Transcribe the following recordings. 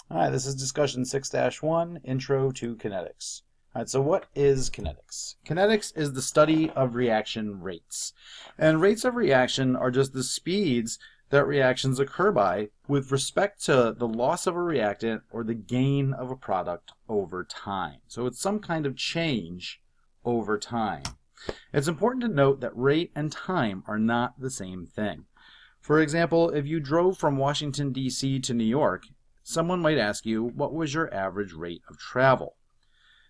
Hi, this is discussion 6-1, Intro to Kinetics. All right, so what is kinetics? Kinetics is the study of reaction rates. And rates of reaction are just the speeds that reactions occur by with respect to the loss of a reactant or the gain of a product over time. So it's some kind of change over time. It's important to note that rate and time are not the same thing. For example, if you drove from Washington, D.C. to New York, someone might ask you, what was your average rate of travel?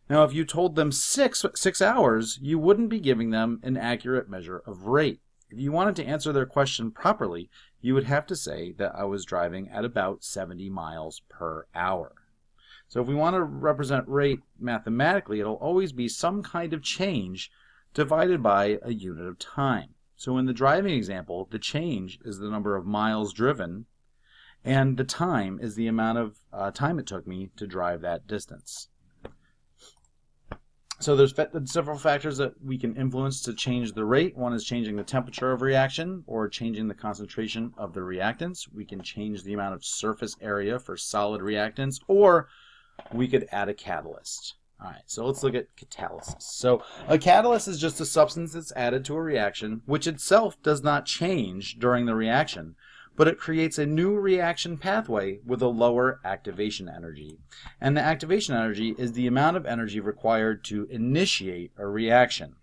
Now, if you told them six hours, you wouldn't be giving them an accurate measure of rate. If you wanted to answer their question properly, you would have to say that I was driving at about 70 miles per hour. So if we want to represent rate mathematically, it'll always be some kind of change divided by a unit of time. So in the driving example, the change is the number of miles driven, and the time is the amount of time it took me to drive that distance. So there's several factors that we can influence to change the rate. One is changing the temperature of reaction or changing the concentration of the reactants. We can change the amount of surface area for solid reactants, or we could add a catalyst. All right, so let's look at catalysis. So a catalyst is just a substance that's added to a reaction, which itself does not change during the reaction, but it creates a new reaction pathway with a lower activation energy. And the activation energy is the amount of energy required to initiate a reaction.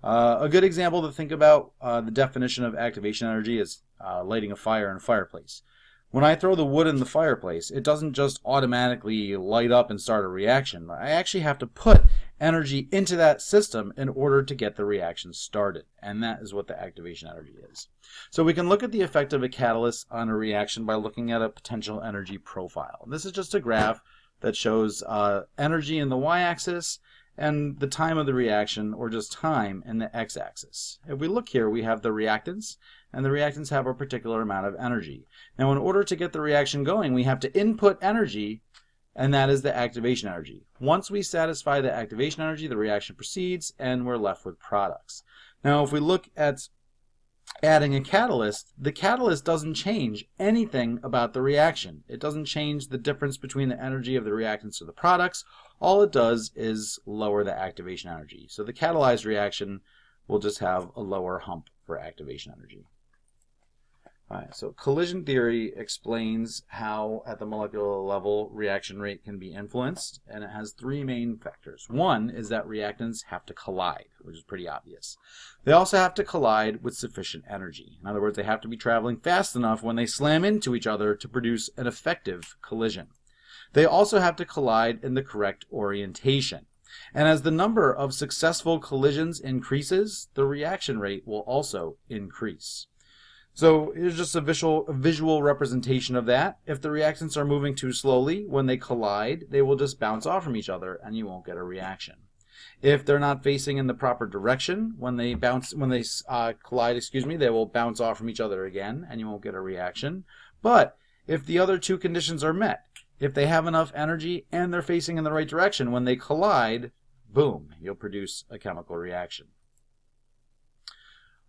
A good example to think about the definition of activation energy is lighting a fire in a fireplace. When I throw the wood in the fireplace, it doesn't just automatically light up and start a reaction. I actually have to put energy into that system in order to get the reaction started, and that is what the activation energy is. So we can look at the effect of a catalyst on a reaction by looking at a potential energy profile. This is just a graph that shows energy in the y-axis and the time of the reaction, or just time, in the x-axis. If we look here, we have the reactants, and the reactants have a particular amount of energy. Now, in order to get the reaction going, we have to input energy, and that is the activation energy. Once we satisfy the activation energy, the reaction proceeds, and we're left with products. Now, if we look at adding a catalyst, the catalyst doesn't change anything about the reaction. It doesn't change the difference between the energy of the reactants to the products. All it does is lower the activation energy. So the catalyzed reaction will just have a lower hump for activation energy. All right, so collision theory explains how at the molecular level reaction rate can be influenced, and it has three main factors. One is that reactants have to collide, which is pretty obvious. They also have to collide with sufficient energy. In other words, they have to be traveling fast enough when they slam into each other to produce an effective collision. They also have to collide in the correct orientation. And as the number of successful collisions increases, the reaction rate will also increase. So here's just a visual representation of that. If the reactants are moving too slowly, when they collide, they will just bounce off from each other and you won't get a reaction. If they're not facing in the proper direction, when they collide, they will bounce off from each other again and you won't get a reaction. But if the other two conditions are met, if they have enough energy and they're facing in the right direction, when they collide, boom, you'll produce a chemical reaction.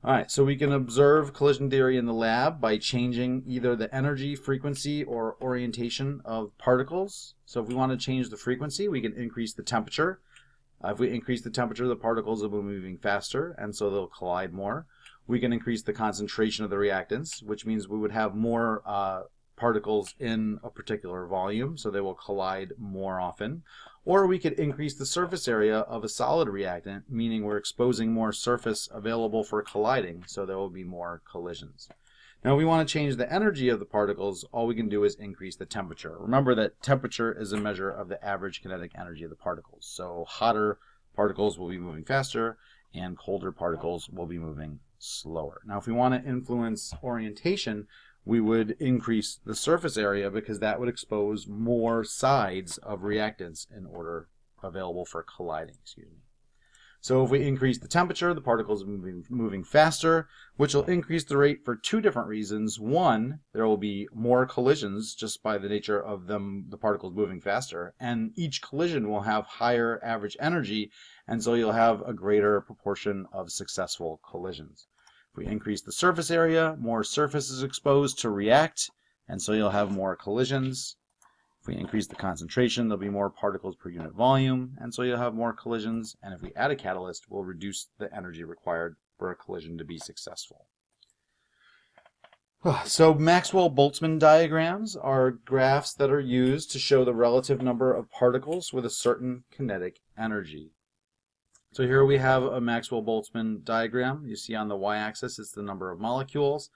All right, so we can observe collision theory in the lab by changing either the energy, frequency, or orientation of particles. So if we want to change the frequency, we can increase the temperature. If we increase the temperature, the particles will be moving faster, and so they'll collide more. We can increase the concentration of the reactants, which means we would have more particles in a particular volume, so they will collide more often. Or we could increase the surface area of a solid reactant, meaning we're exposing more surface available for colliding, so there will be more collisions. Now, if we want to change the energy of the particles, all we can do is increase the temperature. Remember that temperature is a measure of the average kinetic energy of the particles. So hotter particles will be moving faster, and colder particles will be moving slower. Now, if we want to influence orientation, we would increase the surface area because that would expose more sides of reactants in order available for colliding. So if we increase the temperature, the particles will be moving faster, which will increase the rate for two different reasons. One, there will be more collisions just by the nature of the particles moving faster, and each collision will have higher average energy, and so you'll have a greater proportion of successful collisions. If we increase the surface area, more surface is exposed to react, and so you'll have more collisions. If we increase the concentration, there'll be more particles per unit volume, and so you'll have more collisions. And if we add a catalyst, we'll reduce the energy required for a collision to be successful. So Maxwell-Boltzmann diagrams are graphs that are used to show the relative number of particles with a certain kinetic energy. So here we have a Maxwell-Boltzmann diagram. You see on the y-axis it's the number of molecules,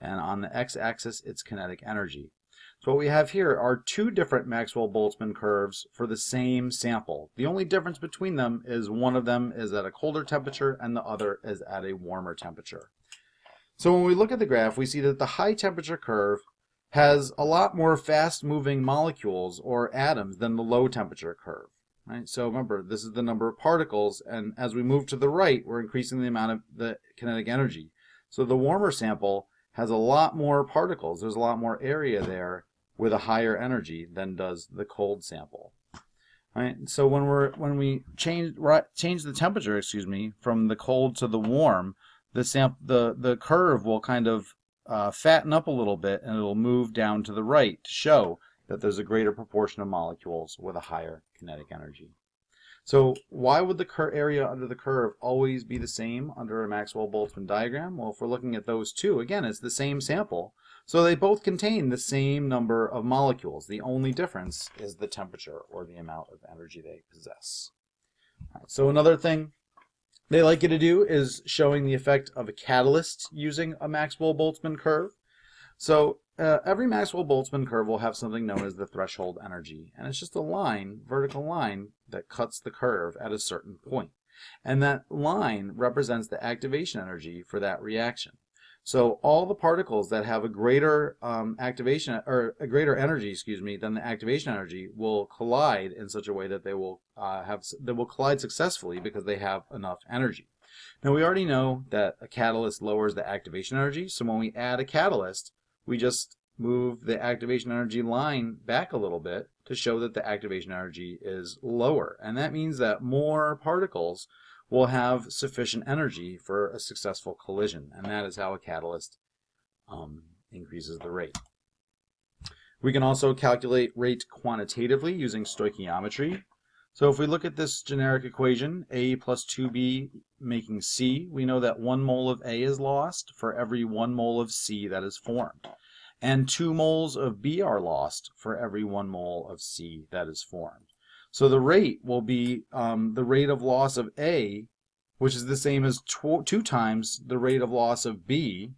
and on the x-axis it's kinetic energy. So what we have here are two different Maxwell-Boltzmann curves for the same sample. The only difference between them is one of them is at a colder temperature and the other is at a warmer temperature. So when we look at the graph, we see that the high temperature curve has a lot more fast-moving molecules or atoms than the low temperature curve. Right? So remember, this is the number of particles, and as we move to the right, we're increasing the amount of the kinetic energy. So the warmer sample has a lot more particles. There's a lot more area there with a higher energy than does the cold sample. Right? So when we change the temperature, from the cold to the warm, the curve will kind of fatten up a little bit, and it'll move down to the right to show that there's a greater proportion of molecules with a higher kinetic energy. So why would the area under the curve always be the same under a Maxwell-Boltzmann diagram? Well, if we're looking at those two, again, it's the same sample. So they both contain the same number of molecules. The only difference is the temperature or the amount of energy they possess. All right, so another thing they like you to do is showing the effect of a catalyst using a Maxwell-Boltzmann curve. So every Maxwell-Boltzmann curve will have something known as the threshold energy, and it's just a line, vertical line, that cuts the curve at a certain point. And that line represents the activation energy for that reaction. So all the particles that have a greater activation or a greater energy, than the activation energy will collide in such a way that they will collide successfully because they have enough energy. Now we already know that a catalyst lowers the activation energy, so when we add a catalyst, we just move the activation energy line back a little bit to show that the activation energy is lower, and that means that more particles will have sufficient energy for a successful collision, and that is how a catalyst increases the rate. We can also calculate rate quantitatively using stoichiometry. So if we look at this generic equation, A plus 2B making C, we know that 1 mole of A is lost for every 1 mole of C that is formed. And 2 moles of B are lost for every 1 mole of C that is formed. So the rate will be the rate of loss of A, which is the same as 2 times the rate of loss of B,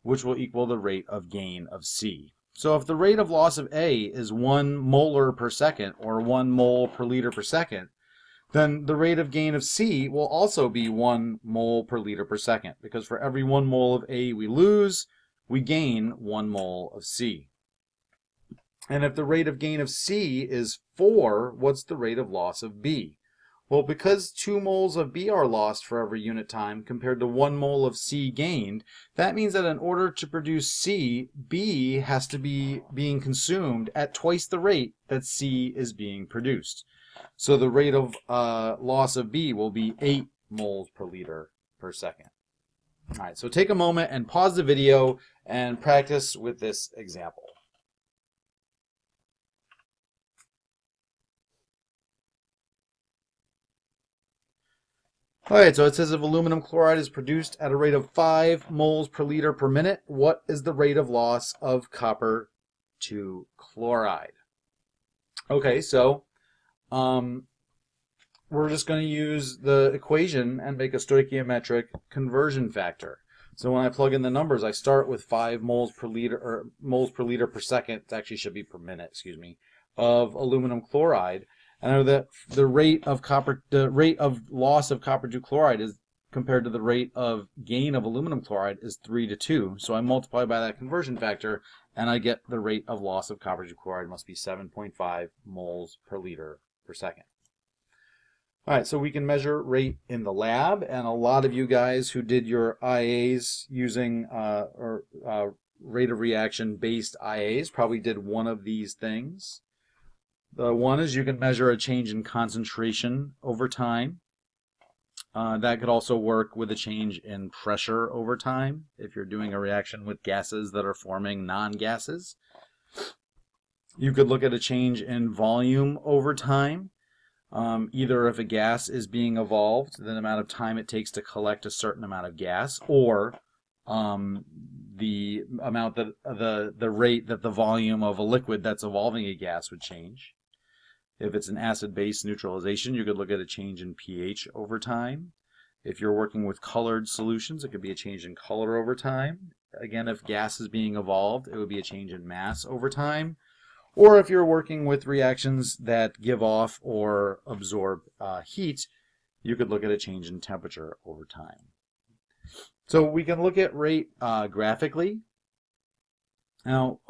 which will equal the rate of gain of C. So if the rate of loss of A is 1 molar per second, or 1 mole per liter per second, then the rate of gain of C will also be 1 mole per liter per second, because for every 1 mole of A we lose, we gain 1 mole of C. And if the rate of gain of C is 4, what's the rate of loss of B? Well, because 2 moles of B are lost for every unit time compared to 1 mole of C gained, that means that in order to produce C, B has to be being consumed at twice the rate that C is being produced. So the rate of loss of B will be 8 moles per liter per second. All right, so take a moment and pause the video and practice with this example. Alright, so it says if aluminum chloride is produced at a rate of 5 moles per liter per minute, what is the rate of loss of copper to chloride? Okay, so we're just going to use the equation and make a stoichiometric conversion factor. So when I plug in the numbers, I start with 5 moles per liter, or moles per liter per second. It actually should be per minute, of aluminum chloride. And the rate of loss of copper to chloride is compared to the rate of gain of aluminum chloride is 3 to 2. So I multiply by that conversion factor, and I get the rate of loss of copper to chloride must be 7.5 moles per liter per second. All right, so we can measure rate in the lab, and a lot of you guys who did your IAs using rate of reaction based IAs probably did one of these things. The one is you can measure a change in concentration over time. That could also work with a change in pressure over time if you're doing a reaction with gases that are forming non-gases. You could look at a change in volume over time. Either if a gas is being evolved, the amount of time it takes to collect a certain amount of gas, or the amount that the rate that the volume of a liquid that's evolving a gas would change. If it's an acid-base neutralization, you could look at a change in pH over time. If you're working with colored solutions, it could be a change in color over time. Again, if gas is being evolved, it would be a change in mass over time. Or if you're working with reactions that give off or absorb heat, you could look at a change in temperature over time. So we can look at rate graphically. Now,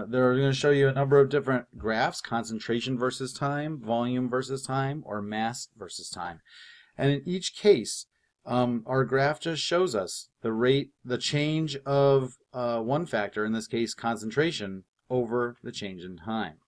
they're going to show you a number of different graphs: concentration versus time, volume versus time, or mass versus time. And in each case, our graph just shows us the rate, the change of one factor, in this case concentration, over the change in time.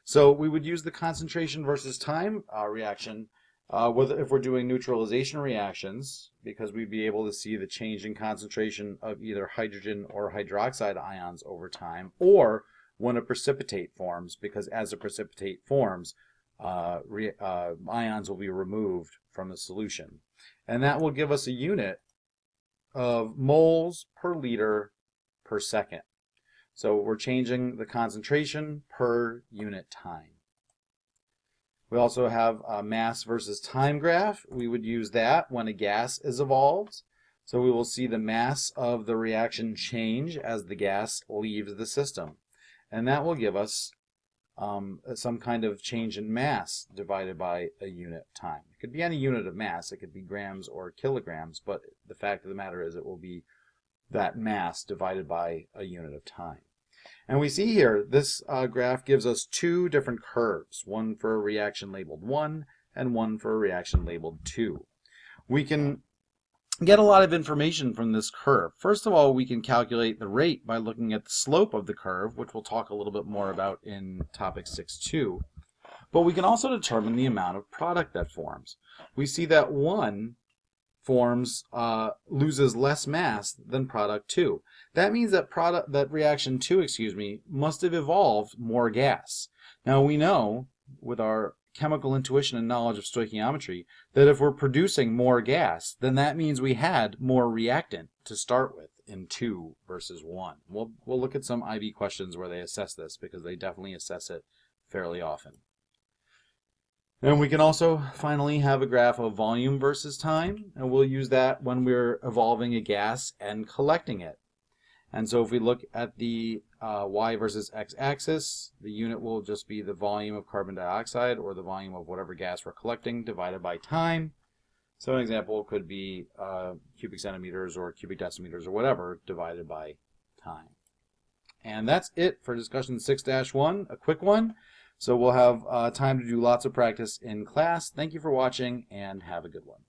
So we would use the concentration versus time reaction if we're doing neutralization reactions, because we'd be able to see the change in concentration of either hydrogen or hydroxide ions over time, or when a precipitate forms, because as a precipitate forms, ions will be removed from the solution. And that will give us a unit of moles per liter per second. So we're changing the concentration per unit time. We also have a mass versus time graph. We would use that when a gas is evolved. So we will see the mass of the reaction change as the gas leaves the system. And that will give us some kind of change in mass divided by a unit of time. It could be any unit of mass. It could be grams or kilograms, but the fact of the matter is it will be that mass divided by a unit of time. And we see here, this graph gives us two different curves, one for a reaction labeled 1 and one for a reaction labeled 2. We can get a lot of information from this curve. First of all, we can calculate the rate by looking at the slope of the curve, which we'll talk a little bit more about in topic 6.2. But we can also determine the amount of product that forms. We see that 1 loses less mass than product 2. That means that reaction 2, must have evolved more gas. Now we know with our chemical intuition and knowledge of stoichiometry that if we're producing more gas, then that means we had more reactant to start with in 2 versus 1. We'll look at some IB questions where they assess this, because they definitely assess it fairly often. And we can also finally have a graph of volume versus time, and we'll use that when we're evolving a gas and collecting it. And so if we look at the y versus x axis, the unit will just be the volume of carbon dioxide, or the volume of whatever gas we're collecting, divided by time. So an example could be cubic centimeters or cubic decimeters or whatever, divided by time. And that's it for discussion 6-1, a quick one. So we'll have time to do lots of practice in class. Thank you for watching, and have a good one.